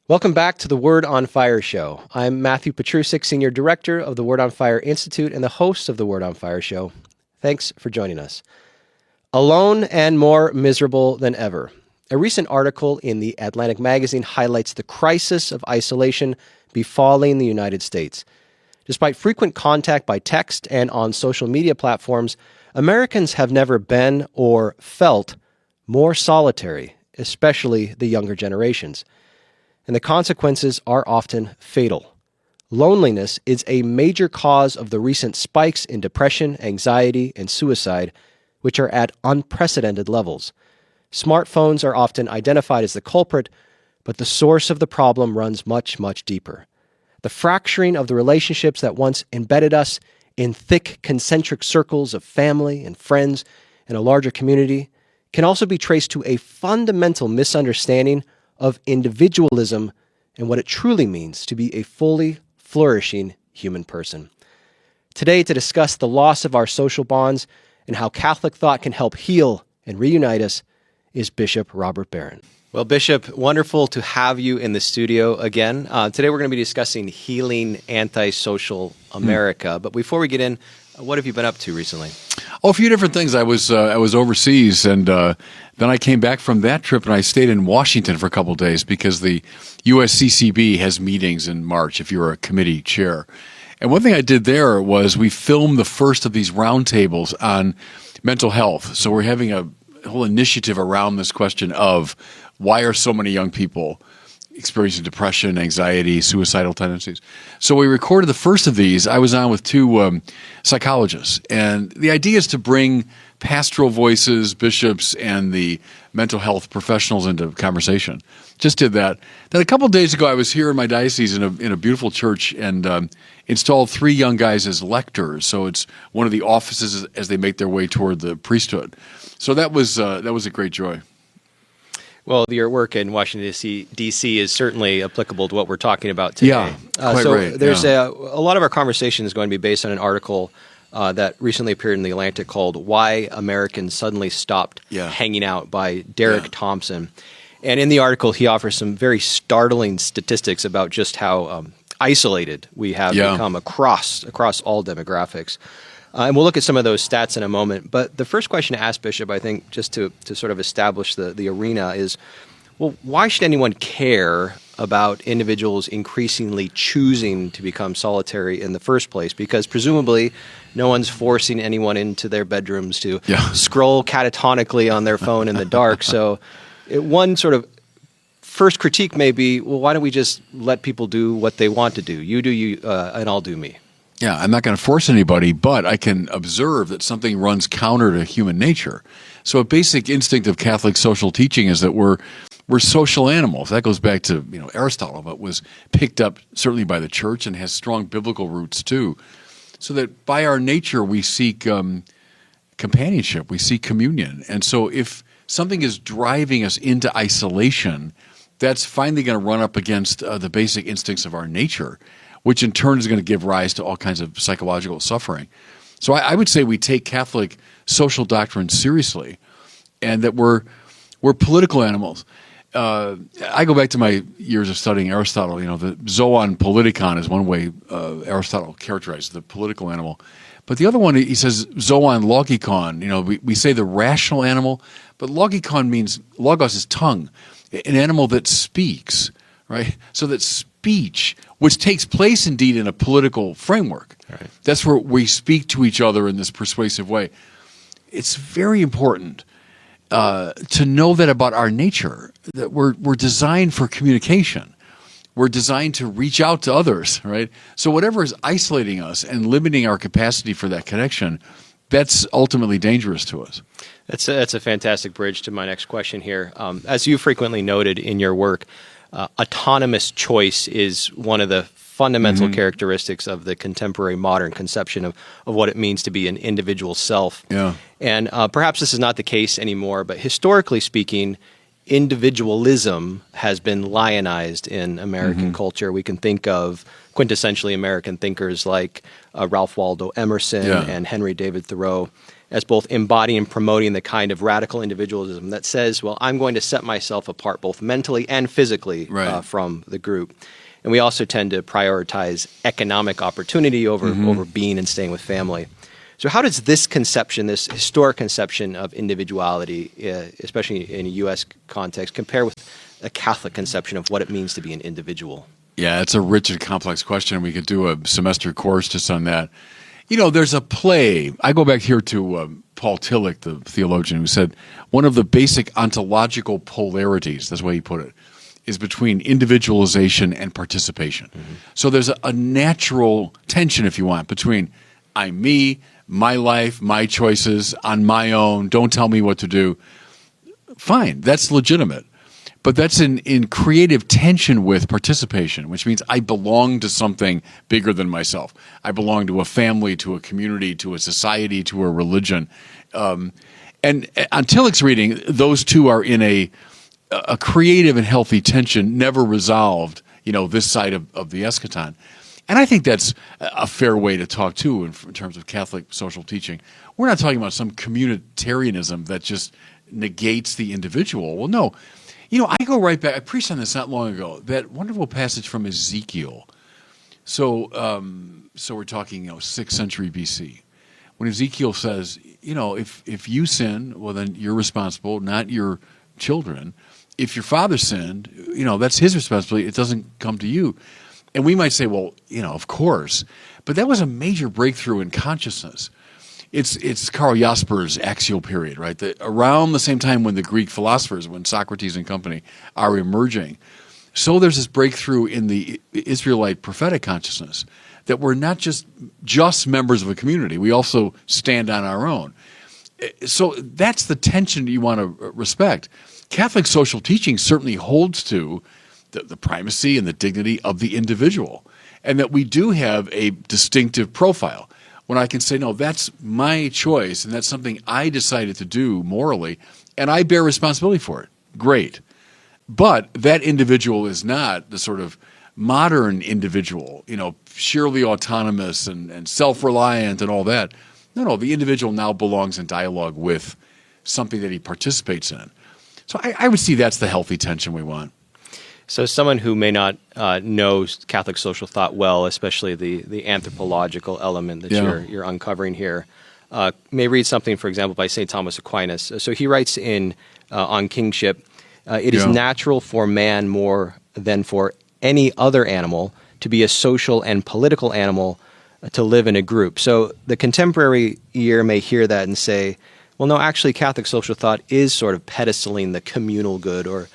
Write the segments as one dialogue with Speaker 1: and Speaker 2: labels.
Speaker 1: Welcome back to the Word on Fire show. I'm Matthew Petrusik, Senior Director of the Word on Fire Institute and the host of the Word on Fire show. Thanks for joining us. Alone and more miserable than ever. A recent article in the Atlantic magazine highlights the crisis of isolation befalling the United States. Despite frequent contact by text and on social media platforms, Americans have never been or felt more solitary, especially the younger generations. And the consequences are often fatal. Loneliness is a major cause of the recent spikes in depression, anxiety, and suicide, which are at unprecedented levels. Smartphones are often identified as the culprit, but the source of the problem runs much, much deeper. The fracturing of the relationships that once embedded us in thick concentric circles of family and friends and a larger community can also be traced to a fundamental misunderstanding of individualism and what it truly means to be a fully flourishing human person. Today, to discuss the loss of our social bonds and how Catholic thought can help heal and reunite us, is Bishop Robert Barron. Well, Bishop, wonderful to have you in the studio again. Today we're going to be discussing healing antisocial America. But before we get in, what have you been up to recently?
Speaker 2: Oh, a few different things. I was overseas, and then I came back from that trip, and I stayed in Washington for a couple of days because the USCCB has meetings in March if you're a committee chair. And one thing I did there was we filmed the first of these roundtables on mental health. So we're having a whole initiative around this question of why are so many young people experiencing depression, anxiety, suicidal tendencies. So we recorded the first of these. I was on with two psychologists, and the idea is to bring pastoral voices, bishops, and the mental health professionals into conversation. Just did that. Then a couple of days ago, I was here in my diocese in a beautiful church and installed 3 young guys as lectors. So it's one of the offices as they make their way toward the priesthood. So that was a great joy.
Speaker 1: Well, your work in Washington, D.C. is certainly applicable to what we're talking about today.
Speaker 2: Yeah, quite right.
Speaker 1: There's a lot of our conversation is going to be based on an article that recently appeared in The Atlantic called Why Americans Suddenly Stopped Hanging Out by Derek Thompson. And in the article, he offers some very startling statistics about just how isolated we have become across all demographics. And we'll look at some of those stats in a moment. But the first question to ask, Bishop, I think, just to sort of establish the arena is, well, why should anyone care about individuals increasingly choosing to become solitary in the first place? Because presumably no one's forcing anyone into their bedrooms to scroll catatonically on their phone in the dark. So one sort of first critique may be, well, why don't we just let people do what they want to do? You do you, and I'll do me.
Speaker 2: Yeah, I'm not going to force anybody, but I can observe that something runs counter to human nature. So a basic instinct of Catholic social teaching is that we're social animals. That goes back to Aristotle, but was picked up certainly by the church and has strong biblical roots too. So that by our nature we seek companionship, we seek communion. And so if something is driving us into isolation, that's finally going to run up against the basic instincts of our nature, which in turn is going to give rise to all kinds of psychological suffering. So I would say we take Catholic social doctrine seriously, and that we're political animals. I go back to my years of studying Aristotle. The zoon politikon is one way Aristotle characterized the political animal. But the other one, he says zoon logikon. We say the rational animal, but logikon means, logos is tongue, an animal that speaks, right? So that speech, which takes place indeed in a political framework. Right. That's where we speak to each other in this persuasive way. It's very important to know that about our nature, that we're designed for communication. We're designed to reach out to others, right? So whatever is isolating us and limiting our capacity for that connection, that's ultimately dangerous to us.
Speaker 1: That's a fantastic bridge to my next question here. As you frequently noted in your work, autonomous choice is one of the fundamental characteristics of the contemporary modern conception of what it means to be an individual self. Yeah. And perhaps this is not the case anymore, but historically speaking, individualism has been lionized in American culture. We can think of quintessentially American thinkers like Ralph Waldo Emerson and Henry David Thoreau. as both embodying and promoting the kind of radical individualism that says, well, I'm going to set myself apart both mentally and physically from the group. And we also tend to prioritize economic opportunity over being and staying with family. So how does this conception, this historic conception of individuality, especially in a U.S. context, compare with a Catholic conception of what it means to be an individual?
Speaker 2: Yeah, it's a rich and complex question. We could do a semester course just on that. You know, there's a play. I go back here to Paul Tillich, the theologian, who said one of the basic ontological polarities, that's the way he put it, is between individualization and participation. So there's a natural tension, if you want, between I'm me, my life, my choices, on my own, don't tell me what to do. Fine, that's legitimate. But that's in creative tension with participation, which means I belong to something bigger than myself. I belong to a family, to a community, to a society, to a religion. And on Tillich's reading, those two are in a creative and healthy tension, never resolved, this side of the eschaton. And I think that's a fair way to talk, too, in terms of Catholic social teaching. We're not talking about some communitarianism that just negates the individual. Well, no. I go right back. I preached on this not long ago. That wonderful passage from Ezekiel. So we're talking, 6th century BC, when Ezekiel says, if you sin, well, then you're responsible, not your children. If your father sinned, that's his responsibility. It doesn't come to you. And we might say, well, of course, but that was a major breakthrough in consciousness. It's Karl Jasper's axial period, right? Around the same time when the Greek philosophers, when Socrates and company are emerging. So there's this breakthrough in the Israelite prophetic consciousness that we're not just members of a community. We also stand on our own. So that's the tension you want to respect. Catholic social teaching certainly holds to the primacy and the dignity of the individual, and that we do have a distinctive profile. When I can say, no, that's my choice, and that's something I decided to do morally, and I bear responsibility for it. Great. But that individual is not the sort of modern individual, sheerly autonomous and self-reliant and all that. No, the individual now belongs in dialogue with something that he participates in. So I would see that's the healthy tension we want.
Speaker 1: So someone who may not know Catholic social thought well, especially the anthropological element that you're uncovering here, may read something, for example, by St. Thomas Aquinas. So he writes on kingship, it is natural for man more than for any other animal to be a social and political animal, to live in a group. So the contemporary ear may hear that and say, well, no, actually Catholic social thought is sort of pedestaling the communal good, or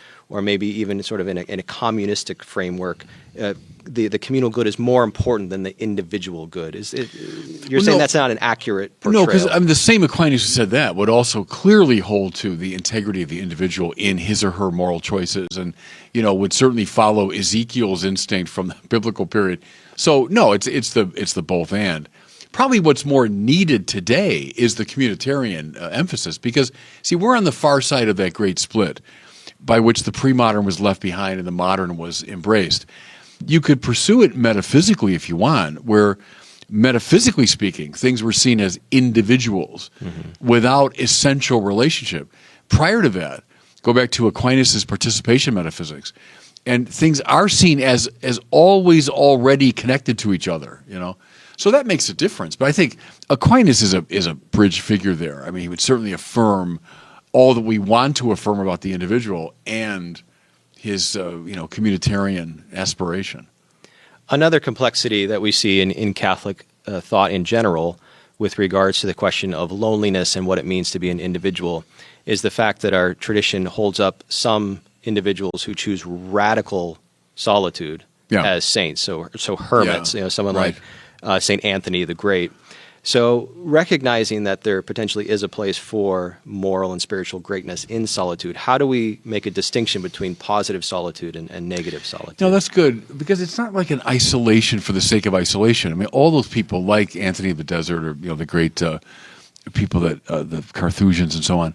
Speaker 1: maybe even sort of in a communistic framework, the communal good is more important than the individual good. You're saying that's not an accurate portrayal?
Speaker 2: No, because the same Aquinas who said that would also clearly hold to the integrity of the individual in his or her moral choices, and would certainly follow Ezekiel's instinct from the biblical period. So no, it's the both and. Probably what's more needed today is the communitarian emphasis, because see, we're on the far side of that great split, by which the pre-modern was left behind and the modern was embraced. You could pursue it metaphysically if you want, where metaphysically speaking, things were seen as individuals without essential relationship. Prior to that, go back to Aquinas' participation metaphysics, and things are seen as always already connected to each other, So that makes a difference. But I think Aquinas is a bridge figure there. I mean, he would certainly affirm all that we want to affirm about the individual and his, communitarian aspiration.
Speaker 1: Another complexity that we see in Catholic thought in general with regards to the question of loneliness and what it means to be an individual is the fact that our tradition holds up some individuals who choose radical solitude as saints, so hermits, someone like St. Anthony the Great. So recognizing that there potentially is a place for moral and spiritual greatness in solitude, how do we make a distinction between positive solitude and negative solitude?
Speaker 2: No, that's good, because it's not like an isolation for the sake of isolation. I mean, all those people like Anthony of the Desert, or the great people that the Carthusians and so on,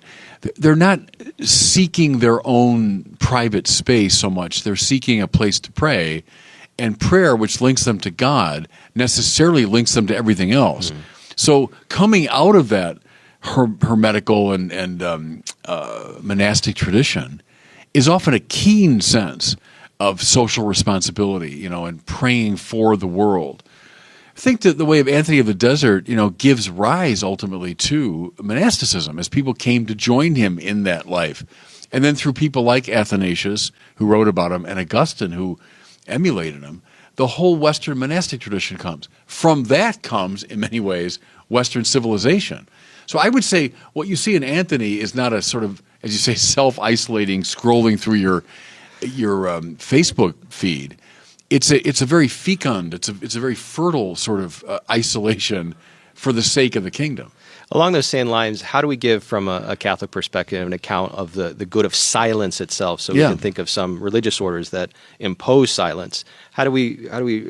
Speaker 2: they're not seeking their own private space so much. They're seeking a place to pray, and prayer, which links them to God, necessarily links them to everything else. So coming out of that hermetical and monastic tradition is often a keen sense of social responsibility, and praying for the world. I think that the way of Anthony of the Desert, gives rise ultimately to monasticism as people came to join him in that life. And then through people like Athanasius, who wrote about him, and Augustine, who emulated him, the whole Western monastic tradition comes. From that comes, in many ways, Western civilization. So I would say what you see in Anthony is not a sort of, as you say, self-isolating, scrolling through your Facebook feed. It's a very fecund, it's a very fertile sort of isolation for the sake of the kingdom.
Speaker 1: Along those same lines, how do we give from a Catholic perspective an account of the good of silence itself? So we can think of some religious orders that impose silence. How do we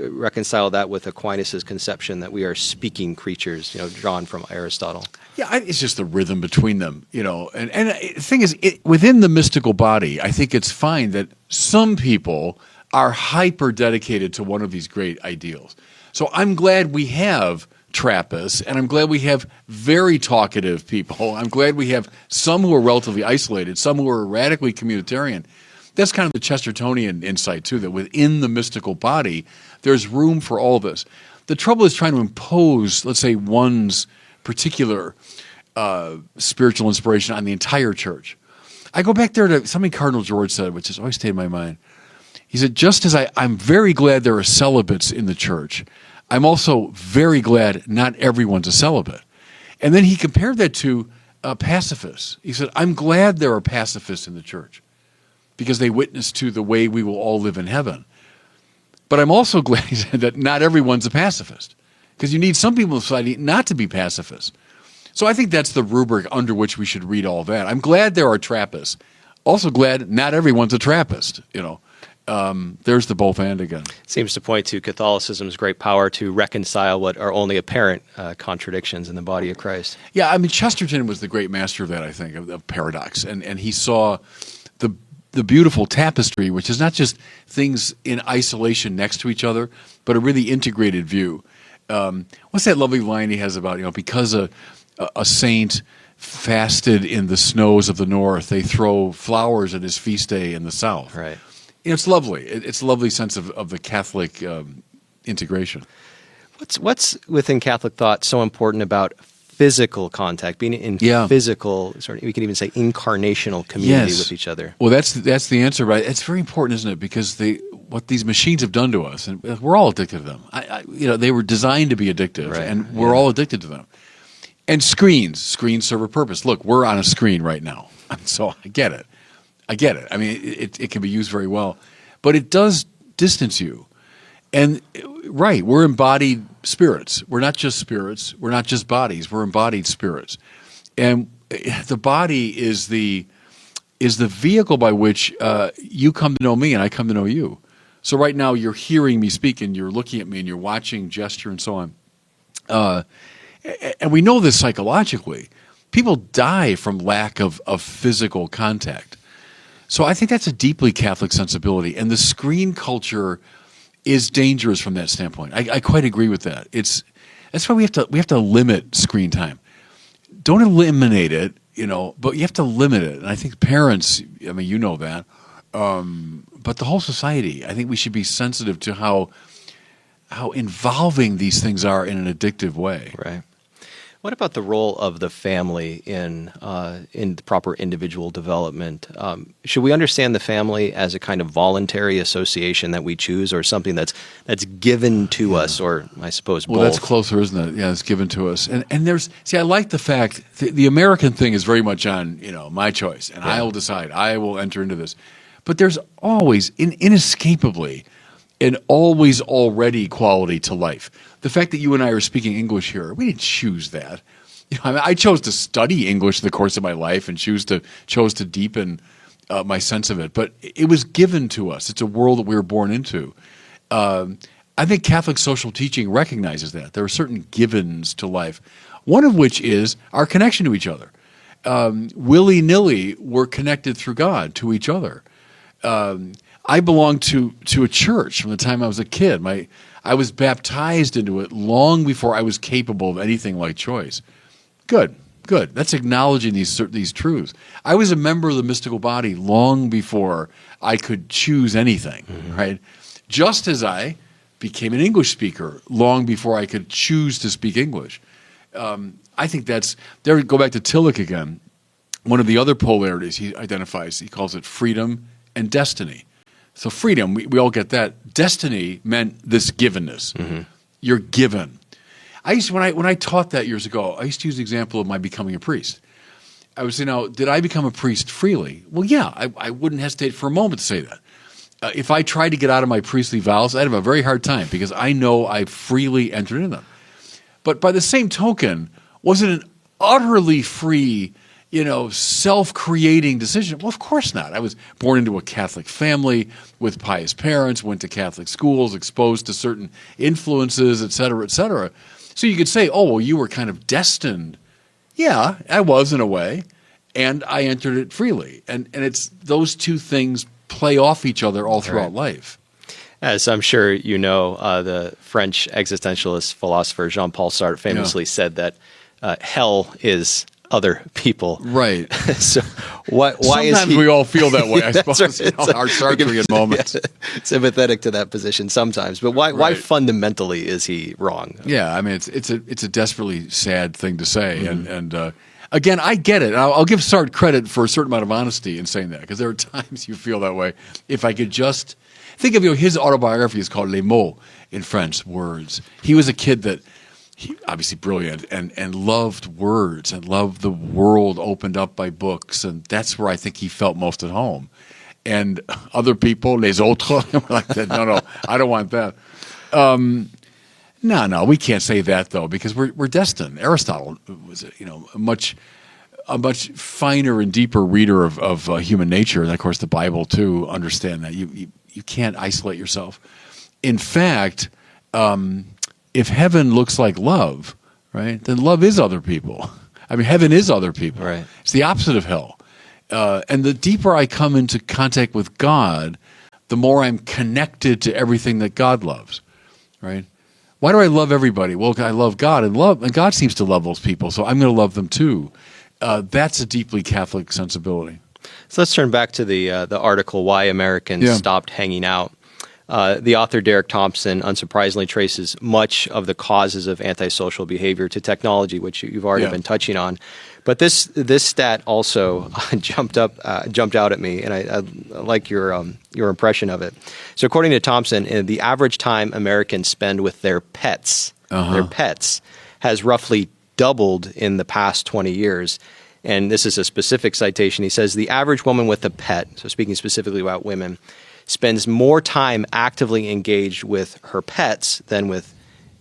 Speaker 1: reconcile that with Aquinas' conception that we are speaking creatures, drawn from Aristotle?
Speaker 2: Yeah, it's just the rhythm between them, And the thing is, within the mystical body, I think it's fine that some people are hyper dedicated to one of these great ideals. So I'm glad we have Trappists, and I'm glad we have very talkative people. I'm glad we have some who are relatively isolated, some who are radically communitarian. That's kind of the Chestertonian insight, too, that within the mystical body, there's room for all this. The trouble is trying to impose, let's say, one's particular spiritual inspiration on the entire church. I go back there to something Cardinal George said, which has always stayed in my mind. He said, just as I'm very glad there are celibates in the church, I'm also very glad not everyone's a celibate. And then he compared that to pacifists. He said, I'm glad there are pacifists in the church because they witness to the way we will all live in heaven. But I'm also glad, he said, that not everyone's a pacifist because you need some people in society not to be pacifists. So I think that's the rubric under which we should read all that. I'm glad there are Trappists. Also glad not everyone's a Trappist, There's the both and again.
Speaker 1: Seems to point to Catholicism's great power to reconcile what are only apparent contradictions in the body of Christ.
Speaker 2: Yeah, I mean, Chesterton was the great master of that, I think, of paradox. And he saw the beautiful tapestry, which is not just things in isolation next to each other, but a really integrated view. What's that lovely line he has about, because a saint fasted in the snows of the north, they throw flowers at his feast day in the south.
Speaker 1: Right.
Speaker 2: It's lovely. It's a lovely sense of the Catholic integration.
Speaker 1: What's within Catholic thought so important about physical contact, being in physical, we can even say incarnational community with each other?
Speaker 2: Well, that's the answer, right? It's very important, isn't it? Because what these machines have done to us, and we're all addicted to them. They were designed to be addictive, right. And we're all addicted to them. And screens serve a purpose. Look, we're on a screen right now, so I get it. I mean, it can be used very well, but it does distance you. And right, we're embodied spirits. We're not just spirits. We're not just bodies. We're embodied spirits. And the body is the vehicle by which you come to know me and I come to know you. So right now you're hearing me speak and you're looking at me and you're watching gesture and so on. And we know this psychologically. People die from lack of physical contact. So I think that's a deeply Catholic sensibility, and the screen culture is dangerous from that standpoint. I quite agree with that. That's why we have to limit screen time. Don't eliminate it, but you have to limit it. And I think parents, I mean, you know that, but the whole society, I think we should be sensitive to how involving these things are in an addictive way.
Speaker 1: Right. What about the role of the family in proper individual development? Should we understand the family as a kind of voluntary association that we choose, or something that's given to us, or I suppose both?
Speaker 2: Well, that's closer, isn't it? Yeah, it's given to us. And I like the fact the American thing is very much on my choice, and I will decide. I will enter into this. But there's always, inescapably, an always already quality to life. The fact that you and I are speaking English here, we didn't choose that. I chose to study English in the course of my life and chose to deepen my sense of it. But it was given to us. It's a world that we were born into. I think Catholic social teaching recognizes that. There are certain givens to life, one of which is our connection to each other. Willy-nilly, we're connected through God to each other. I belonged to a church from the time I was a kid. I was baptized into it long before I was capable of anything like choice. Good. Good. That's acknowledging these truths. I was a member of the mystical body long before I could choose anything, right? Just as I became an English speaker long before I could choose to speak English. I think that's, there. Go back to Tillich again. One of the other polarities he identifies, he calls it freedom and destiny. So freedom, we all get that. Destiny meant this givenness. You're given. I used to, when I taught that years ago, I used to use the example of my becoming a priest. I would say, now, did I become a priest freely? Well, yeah, I wouldn't hesitate for a moment to say that. If I tried to get out of my priestly vows, I'd have a very hard time because I know I freely entered into them. But by the same token, was it an utterly free, self-creating decision? Well, of course not. I was born into a Catholic family with pious parents, went to Catholic schools, exposed to certain influences, et cetera, et cetera. So you could say, oh, well, you were kind of destined. Yeah, I was in a way, and I entered it freely. And it's those two things play off each other all throughout life.
Speaker 1: As I'm sure you know, the French existentialist philosopher Jean-Paul Sartre famously said that hell is other people.
Speaker 2: Right.
Speaker 1: So why
Speaker 2: Sometimes
Speaker 1: is he...
Speaker 2: we all feel that way, I suppose,
Speaker 1: right.
Speaker 2: Our Sartrean moments.
Speaker 1: Sympathetic to that position sometimes. But why fundamentally is he wrong?
Speaker 2: Yeah, I mean, it's a desperately sad thing to say. And again, I get it. I'll give Sartre credit for a certain amount of honesty in saying that, because there are times you feel that way. If I could just... Think of his autobiography is called Les Mots in French, words. He was a kid that, obviously brilliant, and loved words and loved the world opened up by books, and that's where I think he felt most at home. And other people, les autres, were like that. No, I don't want that. No, we can't say that though, because we're destined. Aristotle was a much finer and deeper reader of human nature, and of course the Bible too. Understand that you can't isolate yourself. In fact, if heaven looks like love, right, then love is other people. I mean, heaven is other people.
Speaker 1: Right.
Speaker 2: It's the opposite of hell. And the deeper I come into contact with God, the more I'm connected to everything that God loves, right? Why do I love everybody? Well, I love God, and God seems to love those people, so I'm going to love them too. That's a deeply Catholic sensibility.
Speaker 1: So let's turn back to the article, Why Americans Stopped Hanging Out. The author, Derek Thompson, unsurprisingly traces much of the causes of antisocial behavior to technology, which you've already been touching on. But this stat also jumped out at me, and I like your impression of it. So according to Thompson, the average time Americans spend with their pets has roughly doubled in the past 20 years. And this is a specific citation. He says, the average woman with a pet, so speaking specifically about women, spends more time actively engaged with her pets than with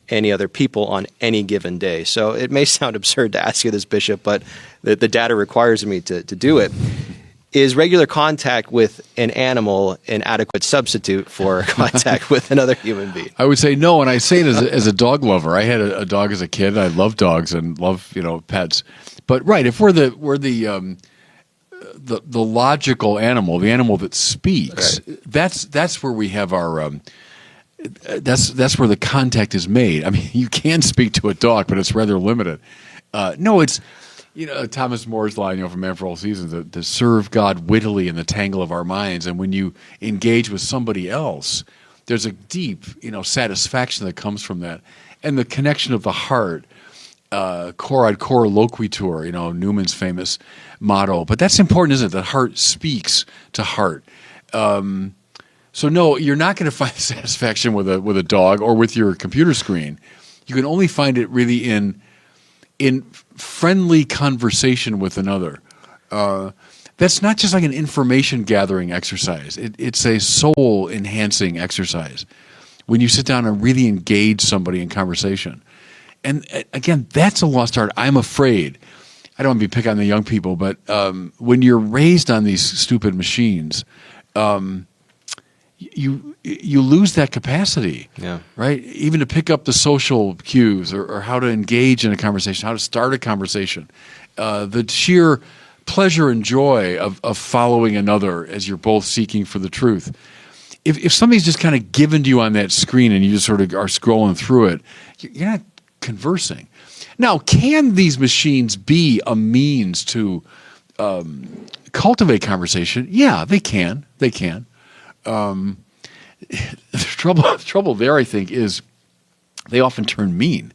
Speaker 1: any other people on any given day. So it may sound absurd to ask you this, Bishop, but the data requires me to do it. Is regular contact with an animal an adequate substitute for contact with another human being?
Speaker 2: I would say no, and I say it as a dog lover. I had a dog as a kid, and I love dogs and love pets. But right, if we're the logical animal, the animal that speaks, that's where we have our that's where the contact is made. I mean, you can speak to a dog, but it's rather limited. No, it's Thomas More's line from Man for All Seasons, to serve God wittily in the tangle of our minds. And when you engage with somebody else, there's a deep satisfaction that comes from that, and the connection of the heart. Cor ad cor loquitur, Newman's famous motto. But that's important, isn't it? That heart speaks to heart. So no, you're not going to find satisfaction with a dog or with your computer screen. You can only find it really in friendly conversation with another. That's not just like an information gathering exercise. It's a soul enhancing exercise. When you sit down and really engage somebody in conversation. And again, that's a lost art. I'm afraid. I don't want to be picking on the young people, but when you're raised on these stupid machines, you lose that capacity, right? Even to pick up the social cues or how to engage in a conversation, how to start a conversation. The sheer pleasure and joy of following another as you're both seeking for the truth. If somebody's just kind of given to you on that screen and you just sort of are scrolling through it, you're not conversing. Now, can these machines be a means to cultivate conversation? Yeah, they can. They can. The trouble there, I think, is they often turn mean.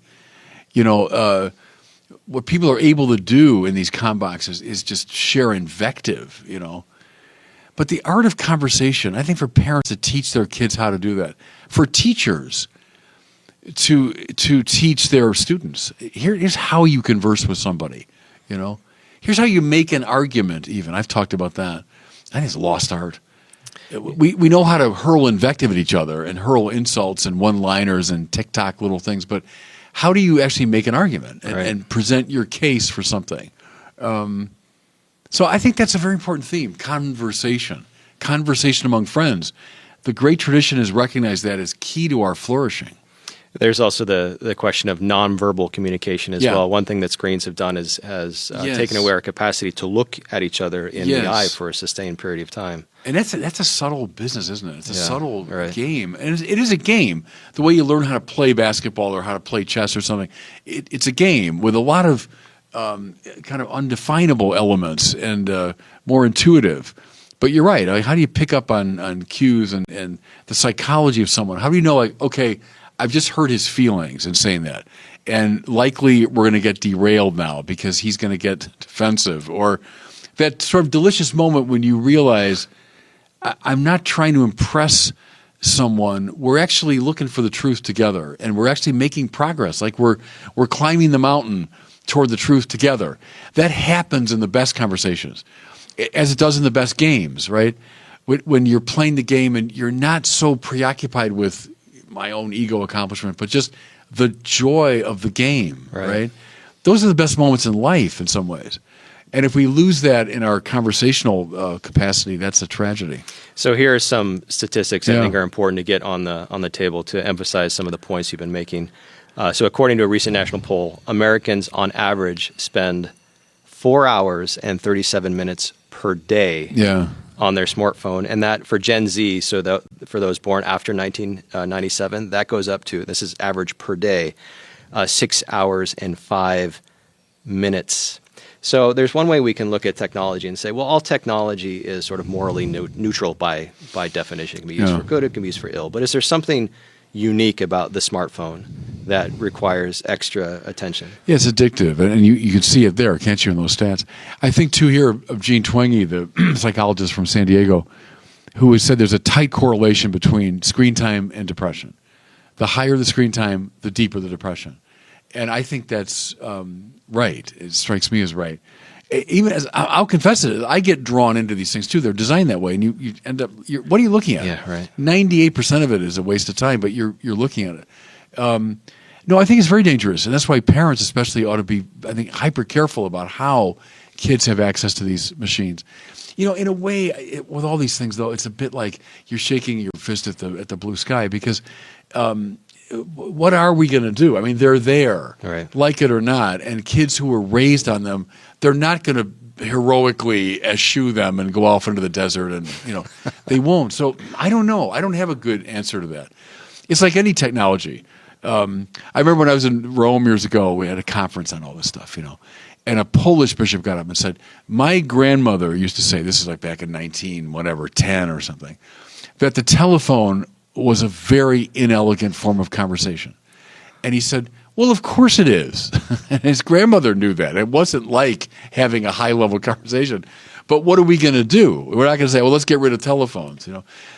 Speaker 2: What people are able to do in these comm boxes is just share invective, But the art of conversation, I think for parents to teach their kids how to do that, for teachers to teach their students, here's how you converse with somebody, Here's how you make an argument even. I've talked about that. I think it's a lost art. We know how to hurl invective at each other and hurl insults and one-liners and TikTok little things, but how do you actually make an argument and present your case for something? So I think that's a very important theme, conversation among friends. The great tradition has recognized that as key to our flourishing.
Speaker 1: There's also the question of nonverbal communication as well. One thing that screens have done has taken away our capacity to look at each other in the eye for a sustained period of time.
Speaker 2: And that's a subtle business, isn't it? It's a subtle game. And it is a game. The way you learn how to play basketball or how to play chess or something, it's a game with a lot of kind of undefinable elements and more intuitive. But you're right. How do you pick up on cues and the psychology of someone? How do you know, okay, I've just hurt his feelings in saying that, and likely we're going to get derailed now because he's going to get defensive, or that sort of delicious moment when you realize I'm not trying to impress someone. We're actually looking for the truth together, and we're actually making progress. Like we're climbing the mountain toward the truth together. That happens in the best conversations, as it does in the best games, right? When you're playing the game and you're not so preoccupied with my own ego accomplishment, but just the joy of the game, right? Those are the best moments in life in some ways. And if we lose that in our conversational capacity, that's a tragedy.
Speaker 1: So here are some statistics I think are important to get on the table to emphasize some of the points you've been making. So according to a recent national poll, Americans on average spend 4 hours and 37 minutes per day on their smartphone. And that for Gen Z, so for those born after 1997, that goes up to, this is average per day, 6 hours and 5 minutes. So there's one way we can look at technology and say, well, all technology is sort of morally neutral by definition. It can be used for good, it can be used for ill. But is there something unique about the smartphone that requires extra attention?
Speaker 2: Yeah, it's addictive, and you can see it there, can't you, in those stats? I think, too, here of Gene Twenge, the psychologist from San Diego, who has said there's a tight correlation between screen time and depression. The higher the screen time, the deeper the depression. And I think that's right. It strikes me as right. Even as I'll confess it, I get drawn into these things too. They're designed that way, and you end up. What are you looking at?
Speaker 1: Yeah, right.
Speaker 2: 98% of it is a waste of time, but you're looking at it. No, I think it's very dangerous, and that's why parents especially ought to be, I think, hyper careful about how kids have access to these machines. In a way, with all these things, though, it's a bit like you're shaking your fist at the blue sky because. What are we going to do? I mean, they're there, like it or not, and kids who were raised on them, they're not going to heroically eschew them and go off into the desert, and they won't. So I don't know. I don't have a good answer to that. It's like any technology. I remember when I was in Rome years ago, we had a conference on all this stuff, and a Polish bishop got up and said, my grandmother used to say, this is like back in 10 or something, that the telephone was a very inelegant form of conversation. And he said, well, of course it is. And his grandmother knew that. It wasn't like having a high-level conversation. But what are we going to do? We're not going to say, well, let's get rid of telephones.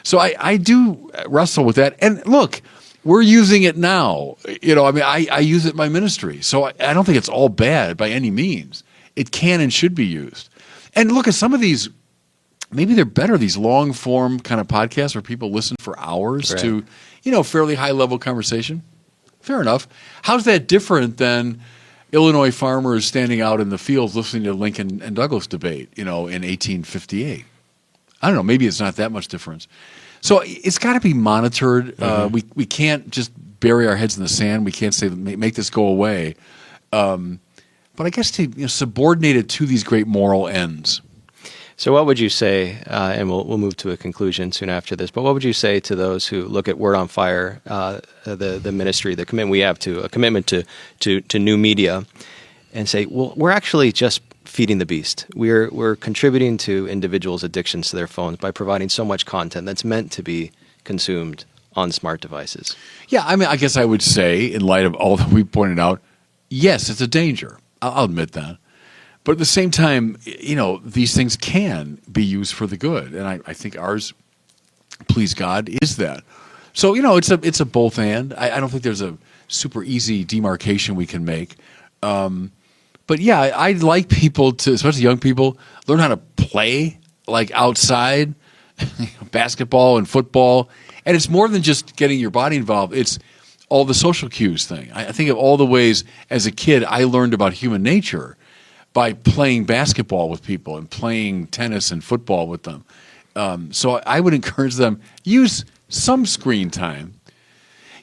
Speaker 2: So I do wrestle with that. And look, we're using it now. I use it in my ministry. So I don't think it's all bad by any means. It can and should be used. And look, at some of these, maybe they're better, these long-form kind of podcasts where people listen for hours to, fairly high-level conversation. Fair enough. How's that different than Illinois farmers standing out in the fields listening to Lincoln and Douglas debate, in 1858? I don't know. Maybe it's not that much difference. So it's got to be monitored. We can't just bury our heads in the sand. We can't say, make this go away. But I guess to subordinate it to these great moral ends.
Speaker 1: So what would you say, and we'll move to a conclusion soon after this, but what would you say to those who look at Word on Fire, the ministry, the commitment we have to, a commitment to new media, and say, well, we're actually just feeding the beast. We're contributing to individuals' addictions to their phones by providing so much content that's meant to be consumed on smart devices?
Speaker 2: Yeah, I mean, I guess I would say, in light of all that we pointed out, yes, it's a danger. I'll admit that. But at the same time, these things can be used for the good. And I think ours, please God, is that. So, it's a both and. I don't think there's a super easy demarcation we can make. But yeah, I'd like people to, especially young people, learn how to play like outside, basketball and football. And it's more than just getting your body involved. It's all the social cues thing. I think of all the ways as a kid I learned about human nature by playing basketball with people and playing tennis and football with them. So I would encourage them, use some screen time.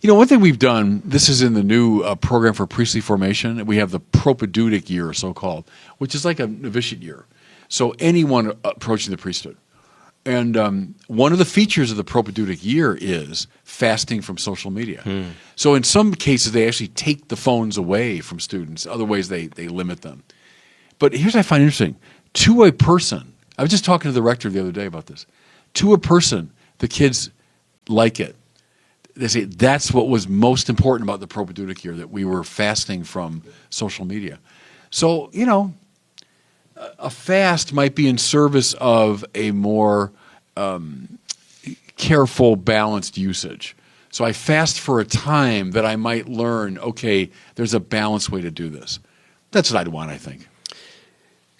Speaker 2: One thing we've done, this is in the new program for priestly formation, we have the propedeutic year, so-called, which is like a novitiate year. So anyone approaching the priesthood. And one of the features of the propedeutic year is fasting from social media. So in some cases, they actually take the phones away from students. Other ways, they limit them. But here's what I find interesting. To a person, I was just talking to the rector the other day about this. To a person, the kids like it. They say that's what was most important about the propedeutic year, that we were fasting from social media. So, a fast might be in service of a more careful, balanced usage. So I fast for a time that I might learn, okay, there's a balanced way to do this. That's what I'd want, I think.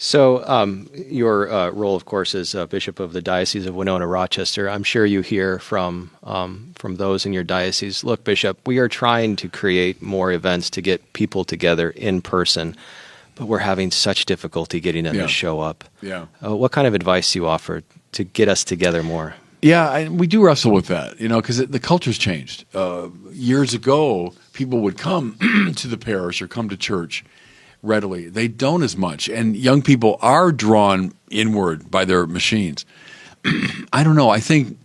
Speaker 1: So your role, of course, as Bishop of the Diocese of Winona-Rochester, I'm sure you hear from those in your diocese, look, Bishop, we are trying to create more events to get people together in person, but we're having such difficulty getting them to show up.
Speaker 2: Yeah.
Speaker 1: What kind of advice do you offer to get us together more?
Speaker 2: Yeah, we do wrestle with that, because the culture's changed. Years ago, people would come to the parish or come to church readily. They don't as much, and young people are drawn inward by their machines. I don't know. I think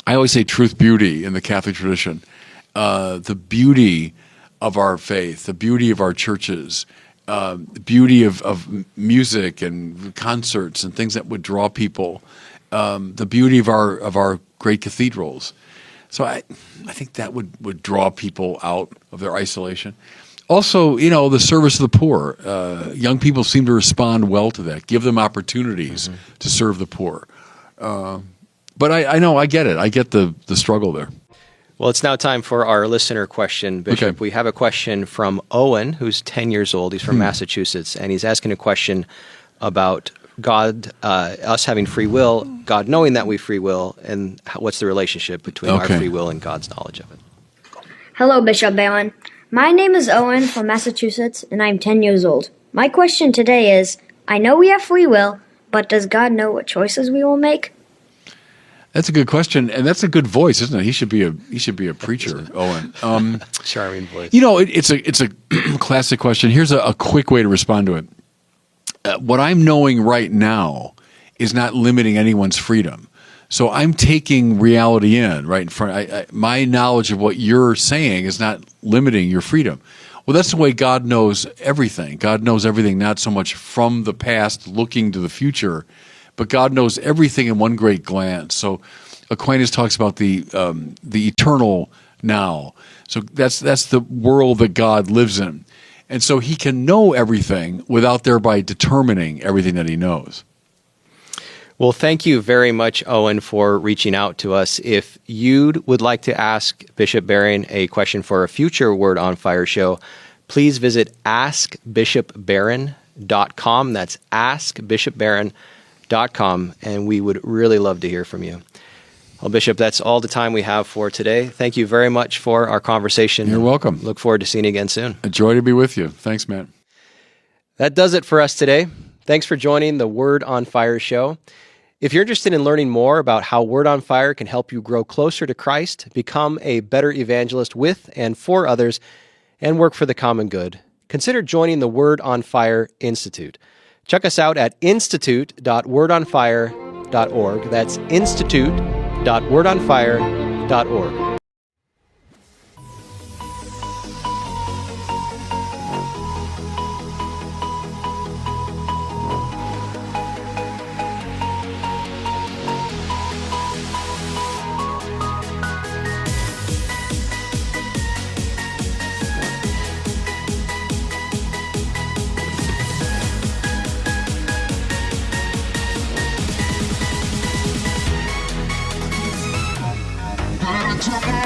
Speaker 2: I always say truth, beauty in the Catholic tradition. The beauty of our faith, the beauty of our churches, the beauty of music and concerts and things that would draw people, the beauty of our great cathedrals. So I think that would draw people out of their isolation. Also, the service of the poor. Young people seem to respond well to that. Give them opportunities to serve the poor. But I know, I get it. I get the struggle there.
Speaker 1: Well, it's now time for our listener question, Bishop.
Speaker 2: Okay.
Speaker 1: We have a question from Owen, who's 10 years old. He's from Massachusetts, and he's asking a question about God, us having free will, God knowing that we free will, and what's the relationship between our free will and God's knowledge of it.
Speaker 3: Hello, Bishop Barron. My name is Owen from Massachusetts, and I'm 10 years old. My question today is, I know we have free will, but does God know what choices we will make?
Speaker 2: That's a good question, and that's a good voice, isn't it? He should be a preacher, Owen.
Speaker 1: Charming voice.
Speaker 2: It's a classic question. Here's a quick way to respond to it. What I'm knowing right now is not limiting anyone's freedom. So I'm taking reality in right in front. My knowledge of what you're saying is not limiting your freedom. Well, that's the way God knows everything. God knows everything, not so much from the past looking to the future, but God knows everything in one great glance. So Aquinas talks about the eternal now. So that's the world that God lives in. And so he can know everything without thereby determining everything that he knows.
Speaker 1: Well, thank you very much, Owen, for reaching out to us. If you would like to ask Bishop Barron a question for a future Word on Fire show, please visit askbishopbarron.com. That's askbishopbarron.com, and we would really love to hear from you. Well, Bishop, that's all the time we have for today. Thank you very much for our conversation.
Speaker 2: You're welcome.
Speaker 1: Look forward to seeing you again soon.
Speaker 2: A joy to be with you. Thanks, Matt.
Speaker 1: That does it for us today. Thanks for joining the Word on Fire show. If you're interested in learning more about how Word on Fire can help you grow closer to Christ, become a better evangelist with and for others, and work for the common good, consider joining the Word on Fire Institute. Check us out at institute.wordonfire.org. That's institute.wordonfire.org.
Speaker 4: Come on.